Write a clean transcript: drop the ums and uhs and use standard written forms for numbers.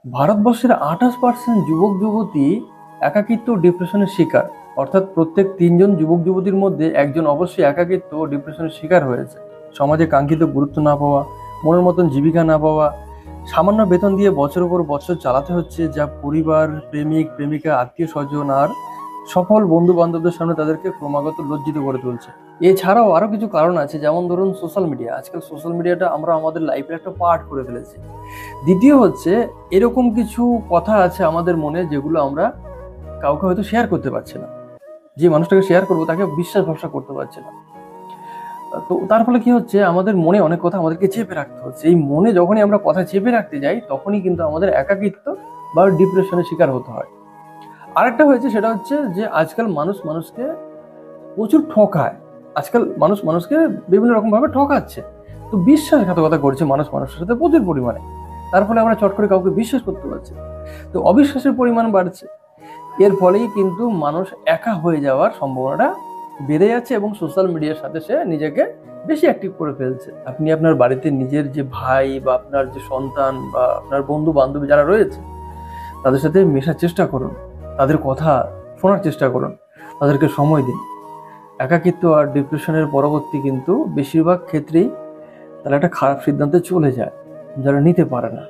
ভারতবর্ষের 28% যুবক যুবতী একাকিত্ব ও ডিপ্রেশনের শিকার। অর্থাৎ প্রত্যেক 3জন যুবক যুবতীর মধ্যে একজন অবশ্যই একাকিত্ব ও ডিপ্রেশনের শিকার হয়েছে। সমাজে কাঙ্ক্ষিত গুরুত্ব না পাওয়া, মনের মতন জীবিকা না পাওয়া, সামান্য বেতন দিয়ে বছরের পর বছর চালাতে হচ্ছে, যা পরিবার, প্রেমিক প্রেমিকা, আত্মীয় স্বজন আর সফল বন্ধু বান্ধবদের সামনে তাদেরকে ক্রমাগত লজ্জিত করে তুলছে। এছাড়াও আরো কিছু কারণ আছে, যেমন ধরুন সোশ্যাল মিডিয়া। আজকাল সোশ্যাল মিডিয়াটা আমরা আমাদের লাইফের একটা পার্ট করে ফেলেছি। দ্বিতীয় হচ্ছে, এরকম কিছু কথা আছে আমাদের মনে যেগুলো আমরা কাউকে হয়তো শেয়ার করতে পারছি না। যে মানুষটাকে শেয়ার করবো তাকে বিশ্বাস ভরসা করতে পারছি না। তো তার ফলে কি হচ্ছে, আমাদের মনে অনেক কথা আমাদেরকে চেপে রাখতে হচ্ছে। এই মনে যখনই আমরা কথা চেপে রাখতে যাই, তখনই কিন্তু আমাদের একাকিত্ব বা ডিপ্রেশনের শিকার হতে হয়। আরেকটা হয়েছে, সেটা হচ্ছে যে আজকাল মানুষ মানুষকে প্রচুর ঠকায়। আজকাল মানুষ মানুষকে বিভিন্ন রকম ভাবে ঠকাচ্ছে। তো বিশ্বাসঘাতকতা করছে মানুষ মানুষের সাথে প্রচুর পরিমাণে। তার ফলে আমরা চট করে কাউকে বিশ্বাস করতে পারছি না। তো অবিশ্বাসের পরিমাণ বাড়ছে। এর ফলেই কিন্তু মানুষ একা হয়ে যাওয়ার সম্ভাবনাটা বেড়ে যাচ্ছে এবং সোশ্যাল মিডিয়ার সাথে সে নিজেকে বেশি অ্যাক্টিভ করে ফেলছে। আপনি আপনার বাড়িতে নিজের যে ভাই বা আপনার যে সন্তান বা আপনার বন্ধু বান্ধবী যারা রয়েছে, তাদের সাথে মেশার চেষ্টা করুন, তাদের কথা শোনার চেষ্টা করুন, তাদেরকে সময় দিন। একাকিত্ব আর ডিপ্রেশনের পরবর্তী কিন্তু বেশিরভাগ ক্ষেত্রেই তারা একটা খারাপ সিদ্ধান্তে চলে যায়, যারা নিতে পারে না।